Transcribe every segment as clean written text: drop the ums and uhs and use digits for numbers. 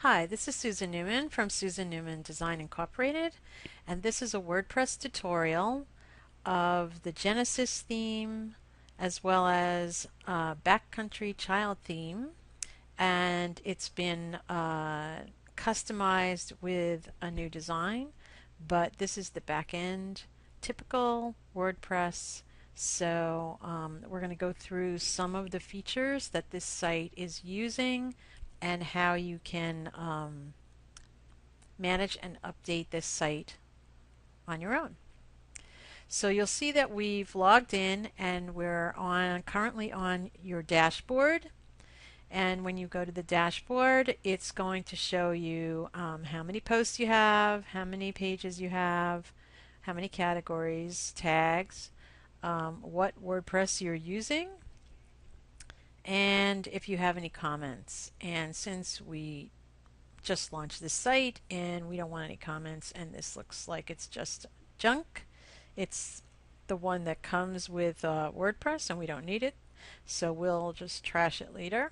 Hi, this is Susan Newman from Susan Newman Design Incorporated, and this is a WordPress tutorial of the Genesis theme as well as Backcountry Child theme, and it's been customized with a new design, but this is the back end, typical WordPress. So we're going to go through some of the features that this site is using and how you can manage and update this site on your own. So you'll see that we've logged in and we're currently on your dashboard. And when you go to the dashboard, it's going to show you how many posts you have, how many pages you have, how many categories, tags, what WordPress you're using, and if you have any comments. And since we just launched this site and we don't want any comments and this looks like it's just junk, it's the one that comes with WordPress and we don't need it, so we'll just trash it later.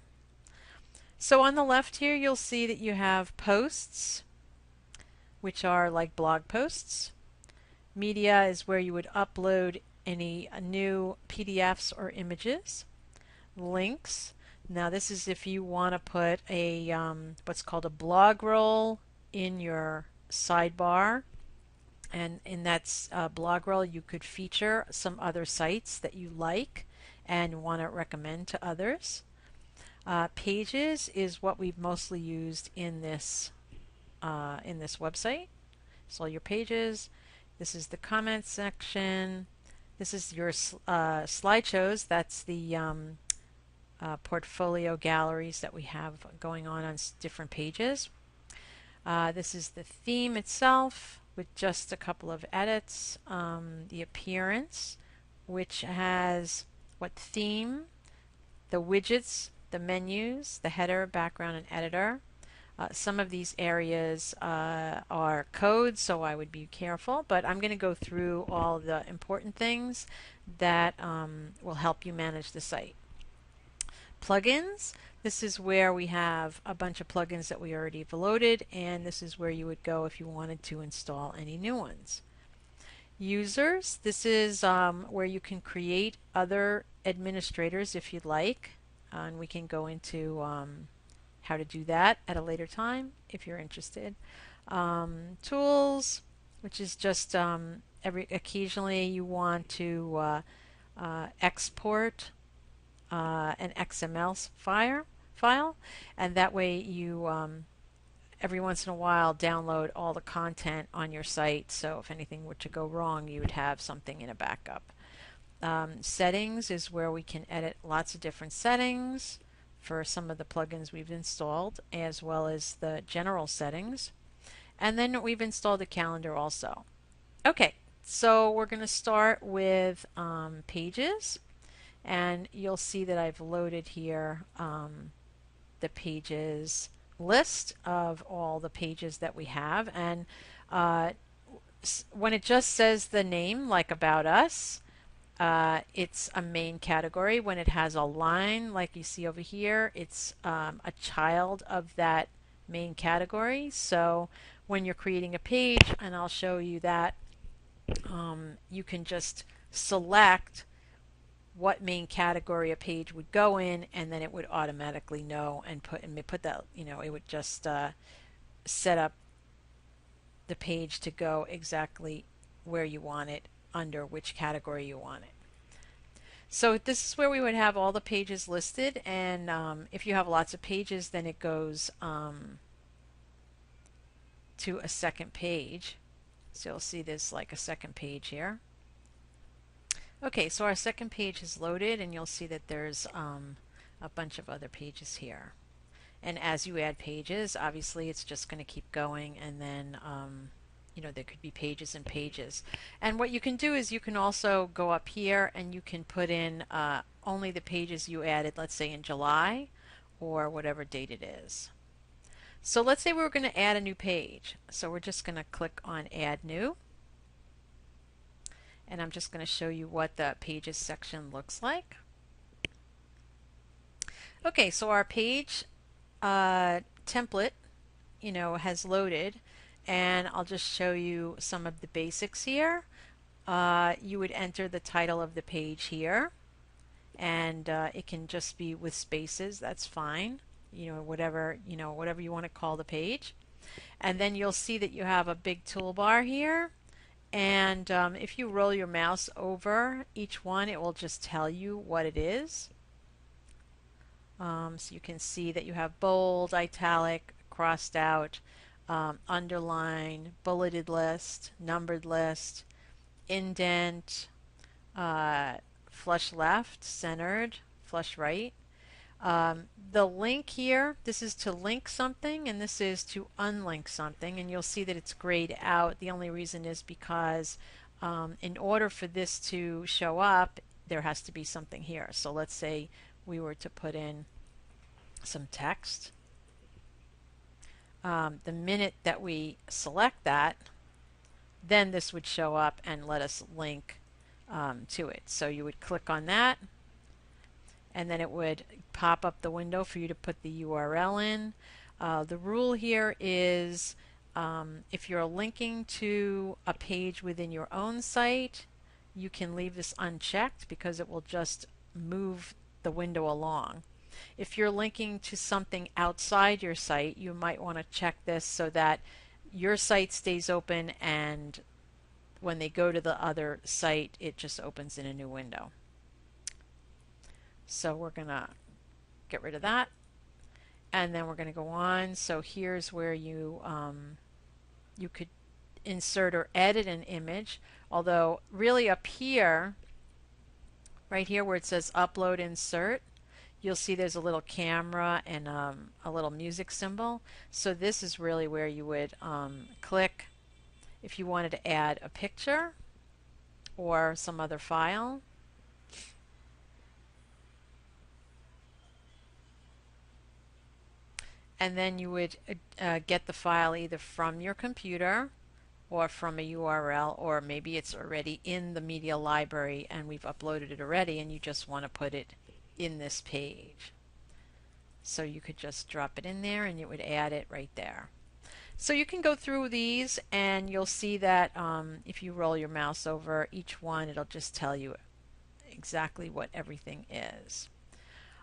So on the left here you'll see that you have posts, which are like blog posts. Media is where you would upload any new PDFs or images. Links. Now this is if you want to put a what's called a blog roll in your sidebar, and in that blog roll you could feature some other sites that you like and want to recommend to others. Pages is what we've mostly used in this website. So your pages. This is the comments section. This is your slideshows. That's the portfolio galleries that we have going on different pages. This is the theme itself with just a couple of edits. The appearance, which has what theme, the widgets, the menus, the header, background, and editor. Some of these areas are code, so I would be careful, but I'm going to go through all the important things that will help you manage the site. Plugins. This is where we have a bunch of plugins that we already have loaded, and this is where you would go if you wanted to install any new ones. Users. This is where you can create other administrators if you'd like, and we can go into how to do that at a later time if you're interested. Tools, which is just occasionally you want to export an XML file, and that way you every once in a while download all the content on your site, so if anything were to go wrong you would have something in a backup. Settings is where we can edit lots of different settings for some of the plugins we've installed, as well as the general settings. And then we've installed a calendar also. Okay, so we're going to start with pages, and you'll see that I've loaded here the pages list of all the pages that we have. And when it just says the name, like About Us, it's a main category. When it has a line like you see over here, it's a child of that main category. So when you're creating a page, and I'll show you that, you can just select what main category a page would go in, and then it would automatically know and put that, it would just set up the page to go exactly where you want it, under which category you want it. So this is where we would have all the pages listed, and if you have lots of pages, then it goes to a second page. So you'll see this like a second page here. Okay, so our second page is loaded, and you'll see that there's a bunch of other pages here. And as you add pages, obviously it's just going to keep going, and then there could be pages and pages. And what you can do is you can also go up here and you can put in only the pages you added, let's say in July or whatever date it is. So let's say we were going to add a new page. So we're just going to click on Add New. And I'm just going to show you what the Pages section looks like. Okay, so our page template has loaded, and I'll just show you some of the basics here. You would enter the title of the page here, and it can just be with spaces. That's fine. Whatever you want to call the page. And then you'll see that you have a big toolbar here. And if you roll your mouse over each one, it will just tell you what it is. So you can see that you have bold, italic, crossed out, underline, bulleted list, numbered list, indent, flush left, centered, flush right. The link here, this is to link something, and this is to unlink something, and you'll see that it's grayed out. The only reason is because in order for this to show up, there has to be something here. So let's say we were to put in some text. The minute that we select that, then this would show up and let us link to it. So you would click on that, and then it would pop up the window for you to put the URL in. The rule here is if you're linking to a page within your own site, you can leave this unchecked because it will just move the window along. If you're linking to something outside your site, you might want to check this so that your site stays open, and when they go to the other site, it just opens in a new window. So we're going to get rid of that, and then we're going to go on. So here's where you could insert or edit an image, although really up here, right here where it says upload insert, you'll see there's a little camera and a little music symbol. So this is really where you would click if you wanted to add a picture or some other file. And then you would get the file either from your computer or from a URL, or maybe it's already in the media library and we've uploaded it already and you just want to put it in this page. So you could just drop it in there and it would add it right there. So you can go through these and you'll see that if you roll your mouse over each one, it'll just tell you exactly what everything is.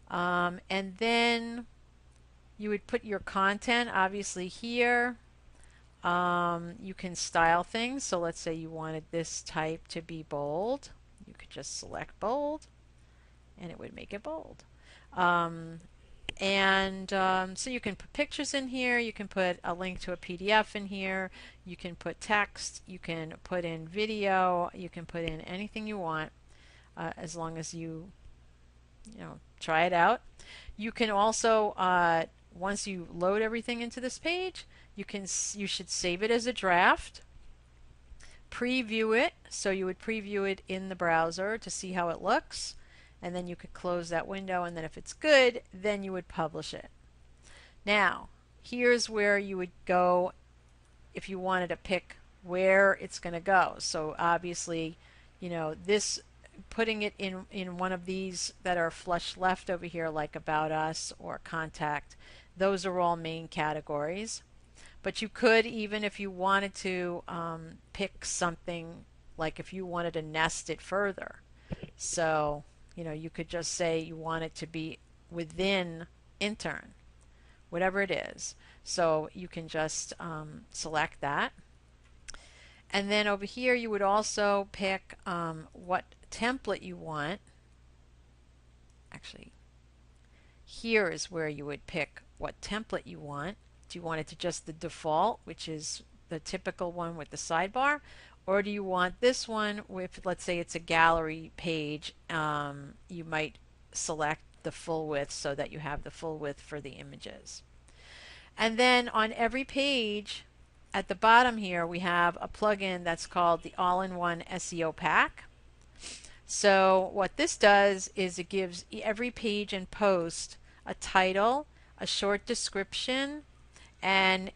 And then you would put your content obviously here. You can style things. So let's say you wanted this type to be bold. You could just select bold and it would make it bold. So you can put pictures in here, you can put a link to a PDF in here, you can put text, you can put in video, you can put in anything you want as long as you try it out. You can also once you load everything into this page, you should save it as a draft, preview it, so you would preview it in the browser to see how it looks, and then you could close that window, and then if it's good, then you would publish it. Now, here's where you would go if you wanted to pick where it's going to go. So obviously, this putting it in one of these that are flush left over here, like About Us or Contact, those are all main categories. But you could, even if you wanted to, pick something like if you wanted to nest it further. So, you could just say you want it to be within intern, whatever it is. So you can just select that. And then over here you would also pick what template you want. Actually, here is where you would pick what template you want. Do you want it to just the default, which is the typical one with the sidebar? Or do you want this one with, let's say it's a gallery page, you might select the full width so that you have the full width for the images. And then on every page at the bottom here we have a plugin that's called the All-in-One SEO Pack. So what this does is it gives every page and post a title, a short description, and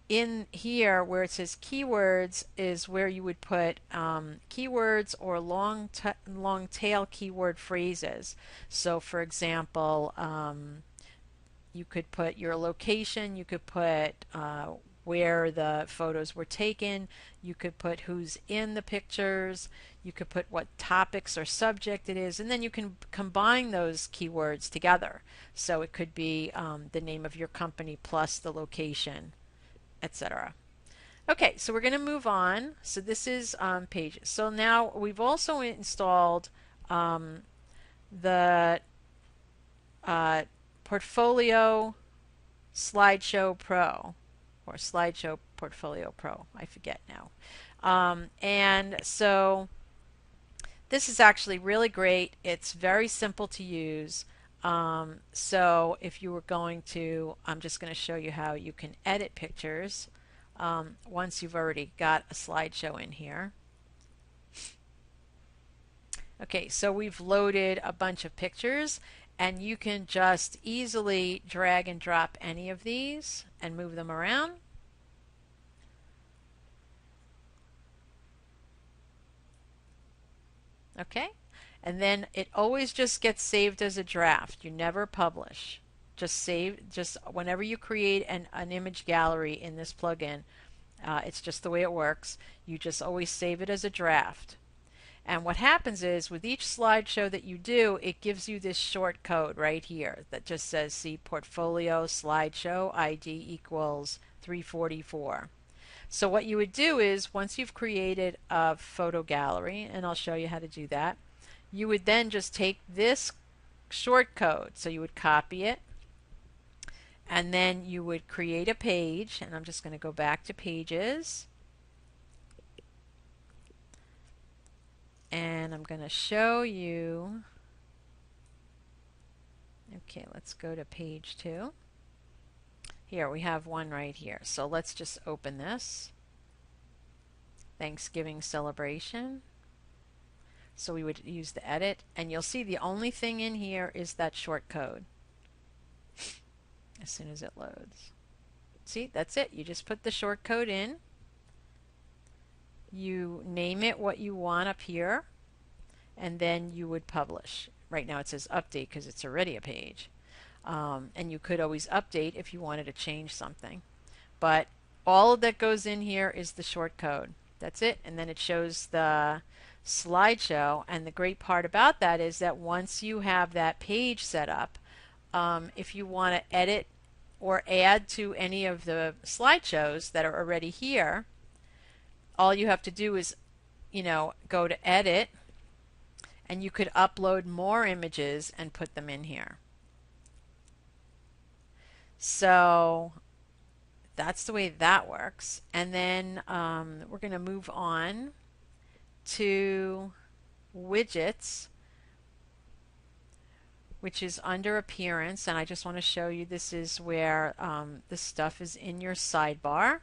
in here where it says keywords is where you would put keywords or long tail keyword phrases. So for example, You could put your location, you could put where the photos were taken, you could put who's in the pictures, you could put what topics or subject it is, and then you can combine those keywords together. So it could be the name of your company plus the location, etc. Okay, so we're going to move on. So this is Pages. So now we've also installed the Portfolio Slideshow Pro, or Slideshow Portfolio Pro, I forget now. And so this is actually really great. It's very simple to use. So if you were going to, I'm just going to show you how you can edit pictures once you've already got a slideshow in here. Okay, so we've loaded a bunch of pictures, and you can just easily drag and drop any of these and move them around. Okay, and then it always just gets saved as a draft. You never publish. Just save, just whenever you create an image gallery in this plugin, it's just the way it works. You just always save it as a draft. And what happens is with each slideshow that you do, it gives you this short code right here that just says, see, portfolio slideshow ID equals 344. So what you would do is once you've created a photo gallery, and I'll show you how to do that, you would then just take this short code. So you would copy it, and then you would create a page, and I'm just going to go back to Pages. And I'm going to show you. Okay, let's go to page 2. Here, we have one right here. So let's just open this. Thanksgiving celebration. So we would use the edit, and you'll see the only thing in here is that short code as soon as it loads. See, that's it. You just put the short code in. You name it what you want up here, and then you would publish. Right now it says update because it's already a page. And you could always update if you wanted to change something. But all that goes in here is the short code. That's it. And then it shows the slideshow. And the great part about that is that once you have that page set up, if you want to edit or add to any of the slideshows that are already here, all you have to do is, go to edit, and you could upload more images and put them in here. So that's the way that works. And then we're going to move on to widgets, which is under appearance. And I just want to show you this is where the stuff is in your sidebar.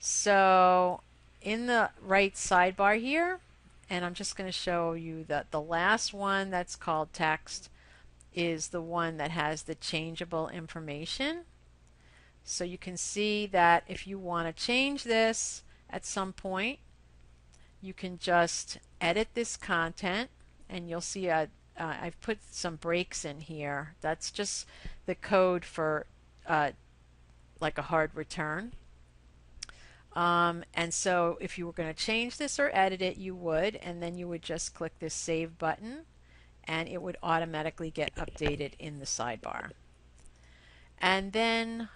So in the right sidebar here, and I'm just going to show you that the last one that's called text is the one that has the changeable information. So you can see that if you want to change this at some point, you can just edit this content, and you'll see I've put some breaks in here. That's just the code for like a hard return. And so if you were going to change this or edit it, you would, and then you would just click this Save button, and it would automatically get updated in the sidebar. And then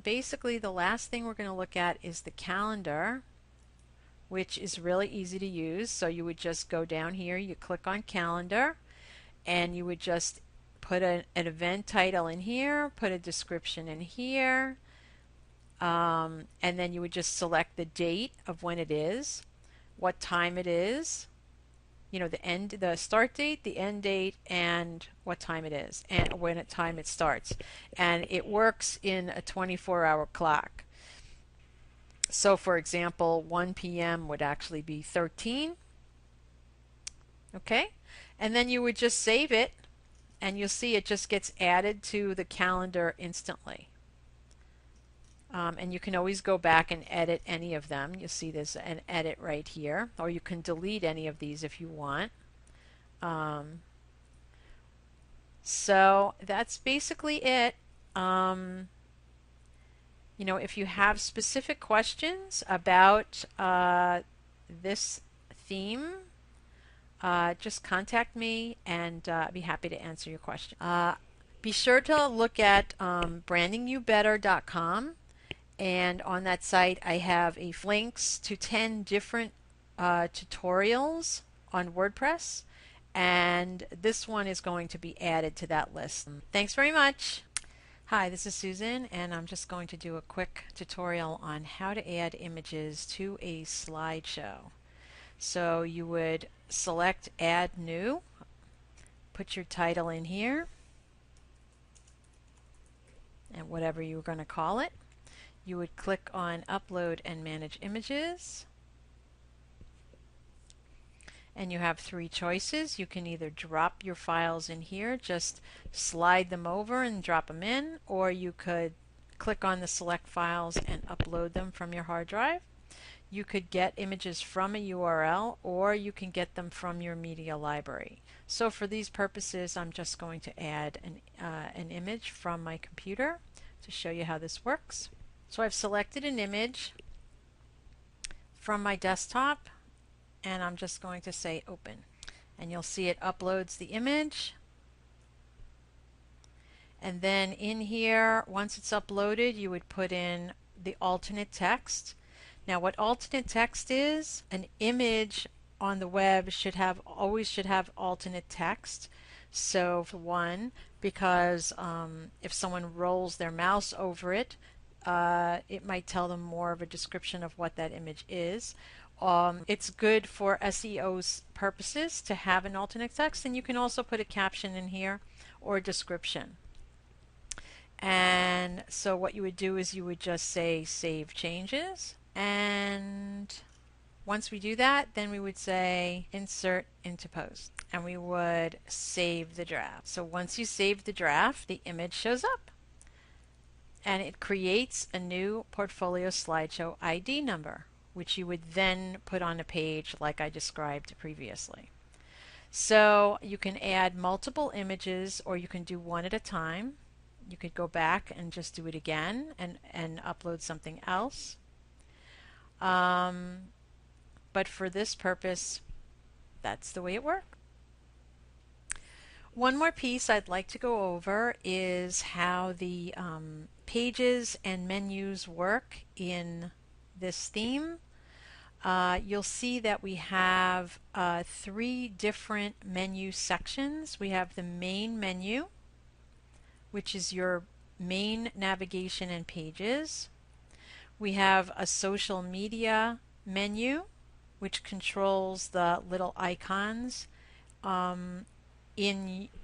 basically the last thing we're going to look at is the calendar, which is really easy to use. So you would just go down here, you click on calendar, and you would just put an event title in here, put a description in here, and then you would just select the date of when it is, what time it is, the start date, the end date, and what time it is, and when time it starts. And it works in a 24-hour clock. So for example, 1 p.m. would actually be 13. Okay, and then you would just save it, and you'll see it just gets added to the calendar instantly. And you can always go back and edit any of them. You'll see there's an edit right here, or you can delete any of these if you want. So that's basically it. Um, if you have specific questions about this theme, just contact me and I'd be happy to answer your question. Be sure to look at brandingyoubetter.com, and on that site I have links to 10 different tutorials on WordPress, and this one is going to be added to that list. Thanks very much. Hi, this is Susan, and I'm just going to do a quick tutorial on how to add images to a slideshow. So you would select Add New, put your title in here, and whatever you're going to call it. You would click on Upload and Manage Images. And you have three choices. You can either drop your files in here, just slide them over and drop them in, or you could click on the select files and upload them from your hard drive. You could get images from a URL, or you can get them from your media library. So for these purposes, I'm just going to add an image from my computer to show you how this works. So I've selected an image from my desktop, and I'm just going to say open, and you'll see it uploads the image. And then in here, once it's uploaded, you would put in the alternate text. Now what alternate text is, an image on the web always should have alternate text. So for one, because if someone rolls their mouse over it, it might tell them more of a description of what that image is. It's good for SEO purposes to have an alternate text, and you can also put a caption in here or a description. And so what you would do is you would just say Save Changes, and once we do that, then we would say Insert into Post, and we would save the draft. So once you save the draft, the image shows up, and it creates a new portfolio slideshow ID number, which you would then put on a page like I described previously. So you can add multiple images, or you can do one at a time. You could go back and just do it again and upload something else. But for this purpose, that's the way it works. One more piece I'd like to go over is how the pages and menus work in this theme. You'll see that we have three different menu sections. We have the main menu, which is your main navigation and pages. We have a social media menu, which controls the little icons in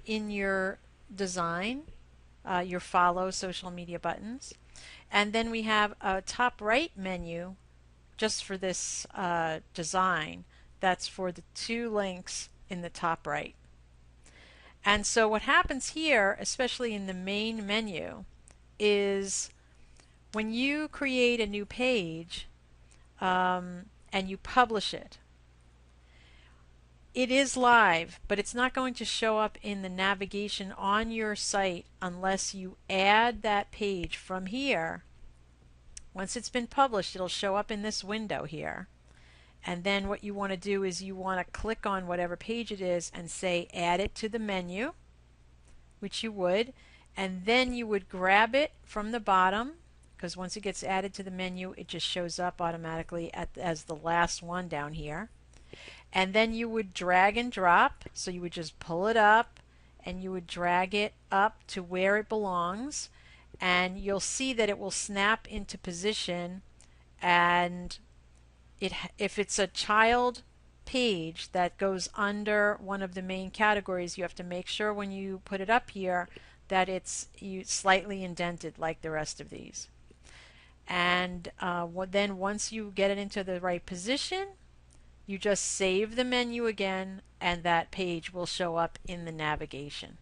your design, your follow social media buttons. And then we have a top right menu just for this design. That's for the two links in the top right. And so what happens here, especially in the main menu, is when you create a new page and you publish it, it is live, but it's not going to show up in the navigation on your site unless you add that page from here. Once it's been published, it'll show up in this window here. And then what you want to do is you want to click on whatever page it is and say add it to the menu, which you would, and then you would grab it from the bottom, because once it gets added to the menu, it just shows up automatically as the last one down here. And then you would drag and drop, so you would just pull it up and you would drag it up to where it belongs, and you'll see that it will snap into position. And if it's a child page that goes under one of the main categories, you have to make sure when you put it up here that it's slightly indented like the rest of these. And then once you get it into the right position, you just save the menu again, and that page will show up in the navigation.